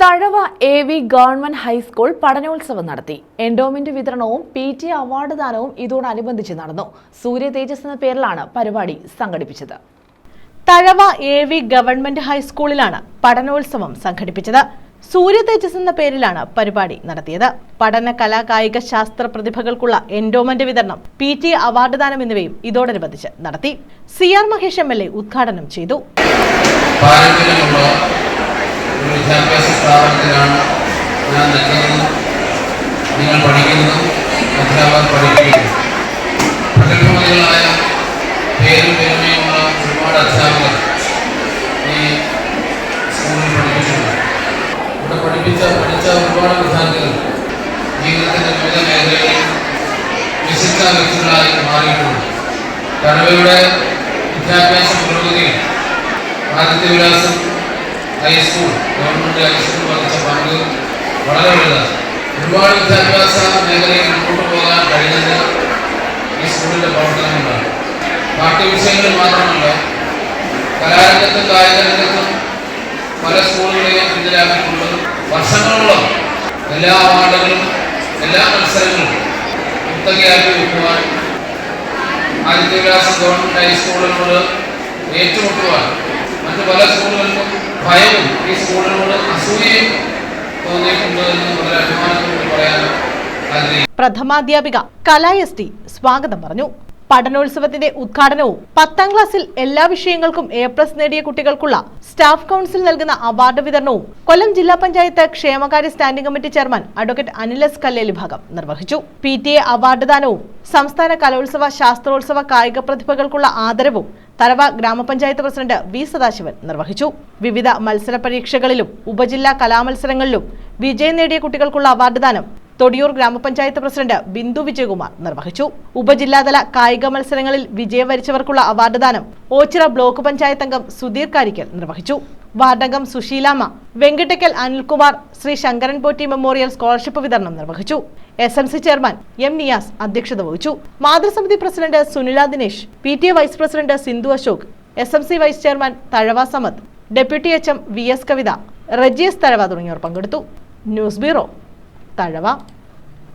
Thazhava എ.വി. Government high school പഠനോത്സവം നടത്തി. Endowment വിതരണവും PTA award ദാനവും ഇതോടനുബന്ധിച്ച് നടന്നു. സൂര്യ തേജസ് എന്ന പേരിലാണ് പരിപാടി സംഘടിപ്പിച്ചത്. തഴവ എ.വി. ഗവൺമെന്റ് ഹൈസ്കൂളിലാണ് പഠനോത്സവം സംഘടിപ്പിച്ചത്. സൂര്യ തേജസ് എന്ന പേരിലാണ് പരിപാടി നടത്തിയത്. പഠന കലാ കായിക ശാസ്ത്ര പ്രതിഭകൾക്കുള്ള എൻഡോമെന്റ് വിതരണം, PTA അവാർഡ് ദാനം എന്നിവയും ഇതോടനുബന്ധിച്ച് നടത്തി. CR മഹേഷ് MLA ഉദ്ഘാടനം ചെയ്തു. വിദ്യാഭ്യാസ സ്ഥാപനത്തിലാണ് ഞാൻ നിൽക്കുന്നതും നിങ്ങൾ പഠിക്കുന്നതും അധ്യാപകർ പഠിപ്പിക്കുന്നു. പ്രഗത്ഭമതികളായ പേരും പെരുമയുമുള്ള ഒരുപാട് അധ്യാപകർ ഈ സ്കൂളിൽ പഠിപ്പിച്ചിട്ടുണ്ട്. ഇവിടെ പഠിച്ച ഒരുപാട് വിദ്യാർത്ഥികൾ ജീവിതത്തിൻ്റെ വിവിധ മേഖലകളിൽ വിശിഷ്ട വ്യക്തികളായി മാറിയിട്ടുണ്ട്. തഴവയുടെ വിദ്യാഭ്യാസ പുരോഗതിയിൽ ആദിത്യവിലാസം ഹൈസ്കൂൾ, ഗവൺമെന്റ് ഹൈസ്കൂൾ വഹിച്ച പങ്ക് വളരെ വലുതാണ്. ഒരുപാട് വിദ്യാഭ്യാസ മേഖലയിൽ മുന്നോട്ട് പോകാൻ കഴിഞ്ഞത് ഈ സ്കൂളിൻ്റെ പ്രവർത്തനങ്ങളാണ്. പാഠ്യവിഷയങ്ങളിൽ മാത്രമല്ല, കലാരംഗത്തും കായിക രംഗത്തും പല സ്കൂളുകളെയും പിന്നിലാക്കിക്കൊണ്ട് വർഷങ്ങളോളം എല്ലാ അവാർഡുകളും എല്ലാ മത്സരങ്ങളും കുത്തകയാക്കി വെക്കുവാൻ ആദിത്യവിലാസം ഗവൺമെന്റ് ഹൈസ്കൂളിനോട് ഏറ്റുമുട്ടുവാൻ മറ്റു പല സ്കൂളുകൾക്കും ഭയവും ഈ സ്കൂളിനോട് അസൂയയും തോന്നിയിട്ടുണ്ട് എന്ന് വളരെ അഭിമാനത്തോടെ പറയാൻ ആഗ്രഹിക്കുന്നു. പ്രഥമാധ്യാപിക കലാ ST സ്വാഗതം പറഞ്ഞു. പഠനോത്സവത്തിന്റെ ഉദ്ഘാടനവും 10ാം ക്ലാസ്സിൽ എല്ലാ വിഷയങ്ങൾക്കും A+ നേടിയ കുട്ടികൾക്കുള്ള സ്റ്റാഫ് കൗൺസിൽ നൽകുന്ന അവാർഡ് വിതരണവും കൊല്ലം ജില്ലാ പഞ്ചായത്ത് ക്ഷേമകാര്യ standing committee chairman advocate Anil S. Kalleli ഭാഗം നിർവഹിച്ചു. PTA അവാർഡ് ദാനവും സംസ്ഥാന കലോത്സവ ശാസ്ത്രോത്സവ കായിക പ്രതിഭകൾക്കുള്ള ആദരവും തഴവ ഗ്രാമപഞ്ചായത്ത് പ്രസിഡന്റ് V. സദാശിവൻ നിർവഹിച്ചു. വിവിധ മത്സര പരീക്ഷകളിലും ഉപജില്ലാ കലാമത്സരങ്ങളിലും വിജയം നേടിയ കുട്ടികൾക്കുള്ള അവാർഡ് ദാനം തൊടിയൂർ ഗ്രാമപഞ്ചായത്ത് പ്രസിഡന്റ് ബിന്ദു വിജയകുമാർ നിർവഹിച്ചു. ഉപജില്ലാതല കായിക മത്സരങ്ങളിൽ വിജയം വരിച്ചവർക്കുള്ള അവാർഡ് ദാനം ഓച്ചിറ ബ്ലോക്ക് പഞ്ചായത്ത് അംഗം സുധീർ കാരിക്കൽ നിർവഹിച്ചു. വാർഡംഗം സുശീലാമ്മ, വെങ്കിട്ടക്കൽ അനിൽകുമാർ, ശ്രീ ശങ്കരൻ പോറ്റി മെമ്മോറിയൽ സ്കോളർഷിപ്പ് വിതരണം നിർവഹിച്ചു. SMC chairman M. നിയാസ് അധ്യക്ഷത വഹിച്ചു. മാതൃസമിതി president Sunila Dinesh, PTA vice president Sindhu Ashok, SMC vice chairman Thazhava Samad, deputy HM VS Kavitha, Rejiyas Thazhava തുടങ്ങിയവർ പങ്കെടുത്തു. News bureau, Thazhava.